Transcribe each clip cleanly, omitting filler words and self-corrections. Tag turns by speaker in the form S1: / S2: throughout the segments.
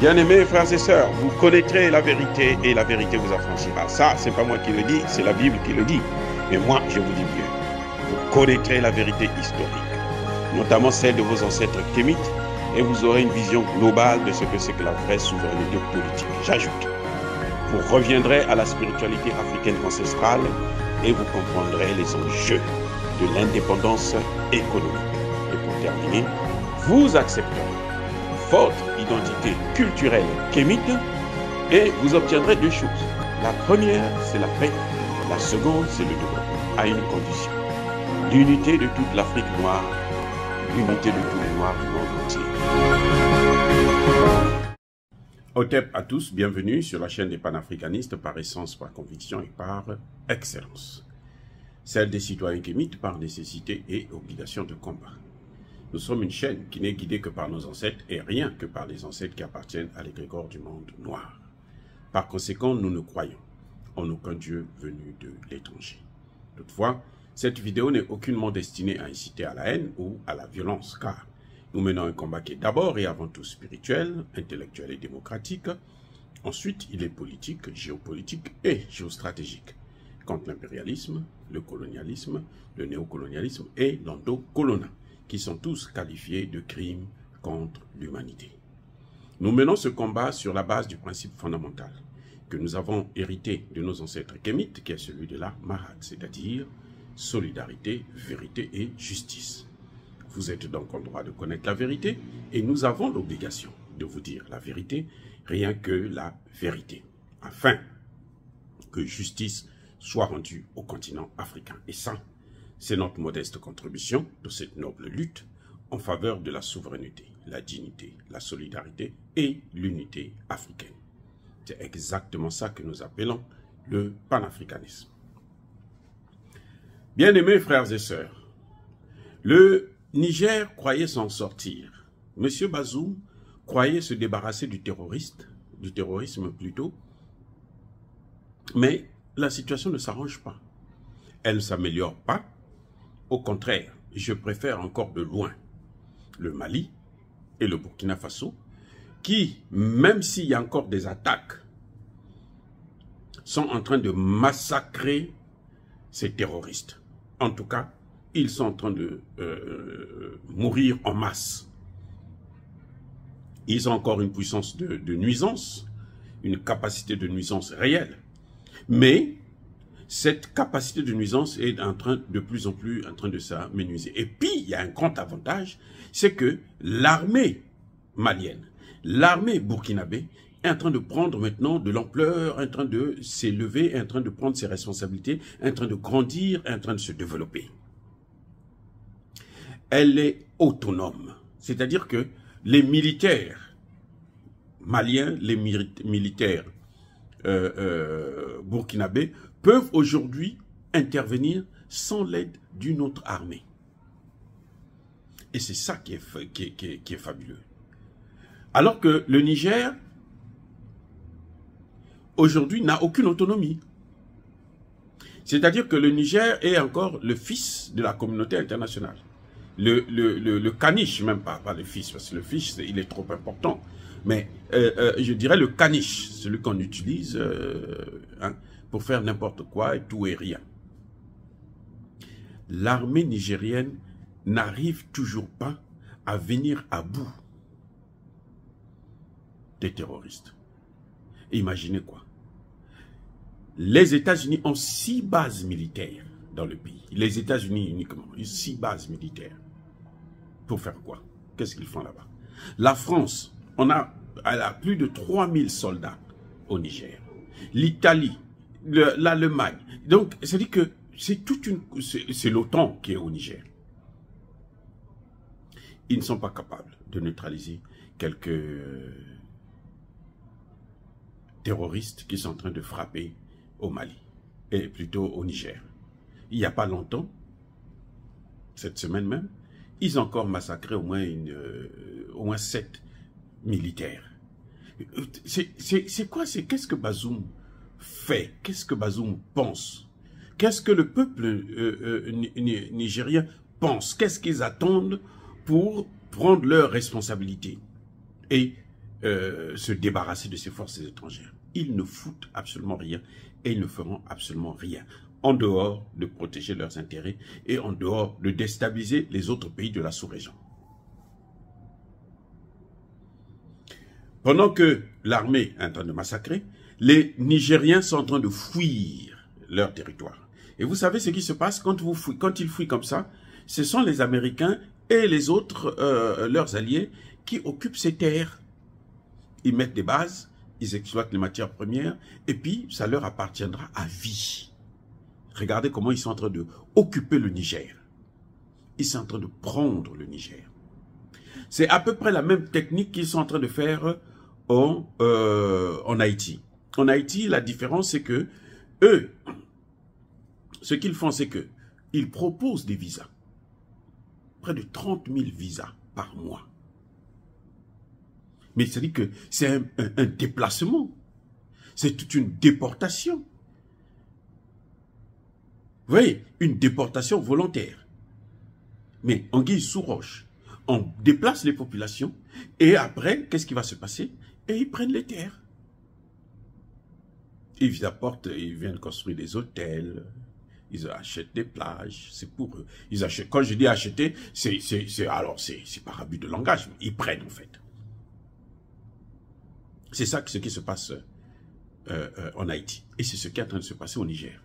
S1: Bien-aimés frères et sœurs, vous connaîtrez la vérité et la vérité vous affranchira. Ça, c'est pas moi qui le dis, c'est la Bible qui le dit. Mais moi, je vous dis mieux. Vous connaîtrez la vérité historique, notamment celle de vos ancêtres kémites, et vous aurez une vision globale de ce que c'est que la vraie souveraineté politique. J'ajoute, vous reviendrez à la spiritualité africaine ancestrale et vous comprendrez les enjeux de l'indépendance économique. Et pour terminer, vous accepterez votre identité culturelle kémite et vous obtiendrez deux choses. La première, c'est la paix. La seconde, c'est le développement, à une condition. L'unité de toute l'Afrique noire, l'unité de tous les Noirs du monde entier. Otep à tous, bienvenue sur la chaîne des panafricanistes par essence, par conviction et par excellence. Celle des citoyens kémites par nécessité et obligation de combat. Nous sommes une chaîne qui n'est guidée que par nos ancêtres et rien que par les ancêtres qui appartiennent à l'égrégore du monde noir. Par conséquent, nous ne croyons en aucun Dieu venu de l'étranger. Toutefois, cette vidéo n'est aucunement destinée à inciter à la haine ou à la violence, car nous menons un combat qui est d'abord et avant tout spirituel, intellectuel et démocratique. Ensuite, il est politique, géopolitique et géostratégique, contre l'impérialisme, le colonialisme, le néocolonialisme et l'endocolonat, qui sont tous qualifiés de crimes contre l'humanité. Nous menons ce combat sur la base du principe fondamental que nous avons hérité de nos ancêtres kémites, qui est celui de la Mahat, c'est-à-dire solidarité, vérité et justice. Vous êtes donc en droit de connaître la vérité et nous avons l'obligation de vous dire la vérité, rien que la vérité, afin que justice soit rendue au continent africain. Et ça, c'est notre modeste contribution de cette noble lutte en faveur de la souveraineté, la dignité, la solidarité et l'unité africaine. C'est exactement ça que nous appelons le panafricanisme. Bien-aimés frères et sœurs, le Niger croyait s'en sortir. Monsieur Bazoum croyait se débarrasser du terrorisme plutôt, mais la situation ne s'arrange pas. Elle ne s'améliore pas. Au contraire, je préfère encore de loin le Mali et le Burkina Faso, qui, même s'il y a encore des attaques, sont en train de massacrer ces terroristes. En tout cas, ils sont en train de mourir en masse. Ils ont encore une puissance de nuisance, une capacité de nuisance réelle. Mais cette capacité de nuisance est de plus en plus en train de s'amenuiser. Et puis, il y a un grand avantage, c'est que l'armée malienne, l'armée burkinabé est en train de prendre maintenant de l'ampleur, en train de s'élever, en train de prendre ses responsabilités, en train de grandir, en train de se développer. Elle est autonome. C'est-à-dire que les militaires maliens, les militaires burkinabés peuvent aujourd'hui intervenir sans l'aide d'une autre armée. Et c'est ça qui est fabuleux. Alors que le Niger, aujourd'hui, n'a aucune autonomie. C'est-à-dire que le Niger est encore le fils de la communauté internationale. Le caniche, même pas le fils, parce que le fils, il est trop important. Mais je dirais le caniche, celui qu'on utilise pour faire n'importe quoi et tout et rien. L'armée nigérienne n'arrive toujours pas à venir à bout des terroristes. Imaginez quoi? Les États-Unis ont 6 bases militaires dans le pays. Les États-Unis uniquement, 6 bases militaires. Pour faire quoi? Qu'est-ce qu'ils font là-bas? La France, elle a plus de 3000 soldats au Niger. L'Italie, l'Allemagne. Donc, c'est-à-dire que c'est l'OTAN qui est au Niger. Ils ne sont pas capables de neutraliser quelques terroristes qui sont en train de frapper au Mali, et plutôt au Niger. Il n'y a pas longtemps, cette semaine même, ils ont encore massacré au moins 7 militaires. C'est quoi? Qu'est-ce que Bazoum fait? Qu'est-ce que Bazoum pense? Qu'est-ce que le peuple nigérien pense? Qu'est-ce qu'ils attendent pour prendre leurs responsabilités et se débarrasser de ces forces étrangères. Ils ne foutent absolument rien et ils ne feront absolument rien, en dehors de protéger leurs intérêts et en dehors de déstabiliser les autres pays de la sous-région. Pendant que l'armée est en train de massacrer, les Nigériens sont en train de fuir leur territoire. Et vous savez ce qui se passe quand ils fuient comme ça? Ce sont les Américains et les autres, leurs alliés, qui occupent ces terres. Ils mettent des bases, ils exploitent les matières premières, et puis ça leur appartiendra à vie. Regardez comment ils sont en train de occuper le Niger. Ils sont en train de prendre le Niger. C'est à peu près la même technique qu'ils sont en train de faire en Haïti. En Haïti, la différence, c'est que eux, ce qu'ils font, c'est que ils proposent des visas. Près de 30 000 visas par mois. Mais c'est-à-dire que c'est un déplacement. C'est toute une déportation. Vous voyez, une déportation volontaire. Mais en guise sous roche, on déplace les populations et après, qu'est-ce qui va se passer? Et ils prennent les terres. Ils apportent, ils viennent construire des hôtels, ils achètent des plages, c'est pour eux. Ils achètent, quand je dis acheter, c'est par abus de langage, mais ils prennent en fait. C'est ça ce qui se passe en Haïti. Et c'est ce qui est en train de se passer au Niger.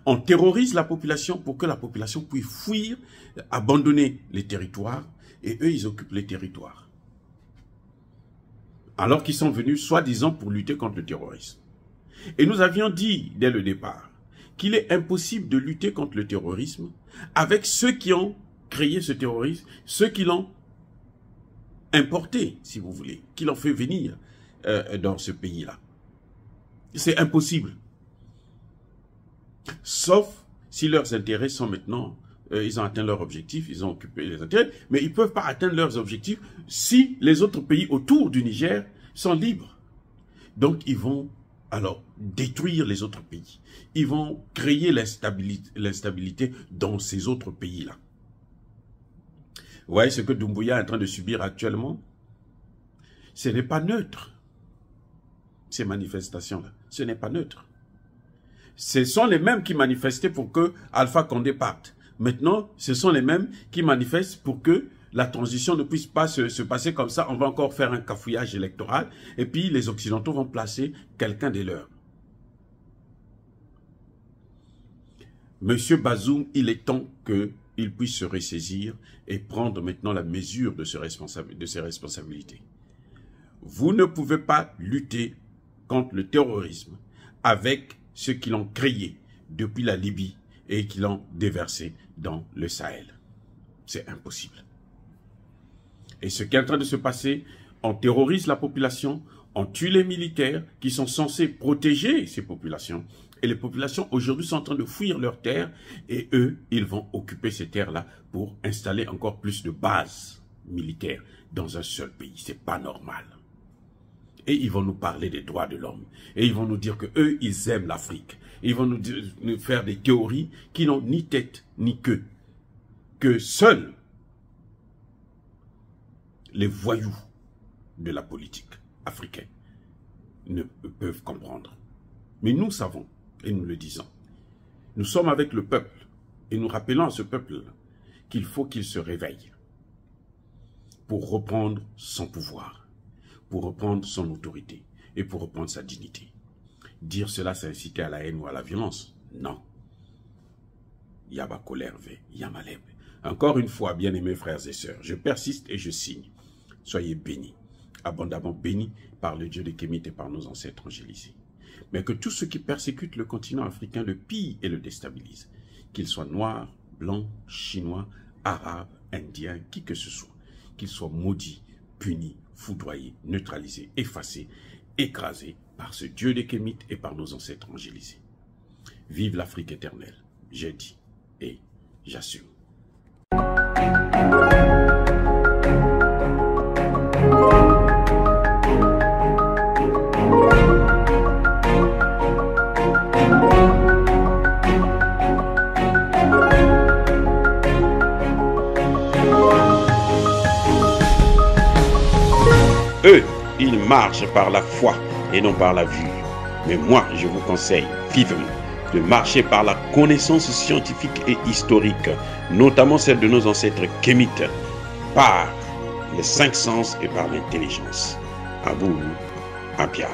S1: On terrorise la population pour que la population puisse fuir, abandonner les territoires, et eux, ils occupent les territoires. Alors qu'ils sont venus, soi-disant, pour lutter contre le terrorisme. Et nous avions dit, dès le départ, qu'il est impossible de lutter contre le terrorisme avec ceux qui ont créé ce terrorisme, ceux qui l'ont importé, si vous voulez, qui l'ont fait venir dans ce pays-là. C'est impossible. Sauf si leurs intérêts sont maintenant, ils ont atteint leur objectif, ils ont occupé les intérêts, mais ils ne peuvent pas atteindre leurs objectifs si les autres pays autour du Niger sont libres. Donc ils vont alors détruire les autres pays. Ils vont créer l'instabilité dans ces autres pays-là. Vous voyez ce que Doumbouya est en train de subir actuellement? Ce n'est pas neutre. Ces manifestations-là, ce n'est pas neutre. Ce sont les mêmes qui manifestaient pour que Alpha Condé parte. Maintenant, ce sont les mêmes qui manifestent pour que la transition ne puisse pas se passer comme ça. On va encore faire un cafouillage électoral et puis les Occidentaux vont placer quelqu'un des leurs. Monsieur Bazoum, il est temps qu'il puisse se ressaisir et prendre maintenant la mesure de ses responsabilités. Vous ne pouvez pas lutter contre le terrorisme avec ceux qui l'ont créé depuis la Libye et qui l'ont déversé dans le Sahel. C'est impossible. Et ce qui est en train de se passer, on terrorise la population, on tue les militaires qui sont censés protéger ces populations. Et les populations aujourd'hui sont en train de fuir leurs terres et eux, ils vont occuper ces terres-là pour installer encore plus de bases militaires dans un seul pays. C'est pas normal. Et ils vont nous parler des droits de l'homme. Et ils vont nous dire que eux, ils aiment l'Afrique. Ils vont nous faire des théories qui n'ont ni tête ni queue. Que seuls les voyous de la politique africaine ne peuvent comprendre. Mais nous savons, et nous le disons, nous sommes avec le peuple, et nous rappelons à ce peuple qu'il faut qu'il se réveille pour reprendre son pouvoir, pour reprendre son autorité, et pour reprendre sa dignité. Dire cela, c'est inciter à la haine ou à la violence? Non. Yaba Kolerve, Yamaleb. Encore une fois, bien-aimés frères et sœurs, je persiste et je signe. Soyez bénis, abondamment bénis par le Dieu des Kémites et par nos ancêtres angélisés. Mais que tous ceux qui persécutent le continent africain le pillent et le déstabilisent, qu'ils soient noirs, blancs, chinois, arabes, indiens, qui que ce soit, qu'ils soient maudits, punis, foudroyés, neutralisés, effacés, écrasés par ce Dieu des Kémites et par nos ancêtres angélisés. Vive l'Afrique éternelle, j'ai dit et j'assume. Eux ils marchent par la foi et non par la vue. Mais moi, je vous conseille vivement de marcher par la connaissance scientifique et historique, notamment celle de nos ancêtres kémites, par les 5 sens et par l'intelligence. À vous, Apia.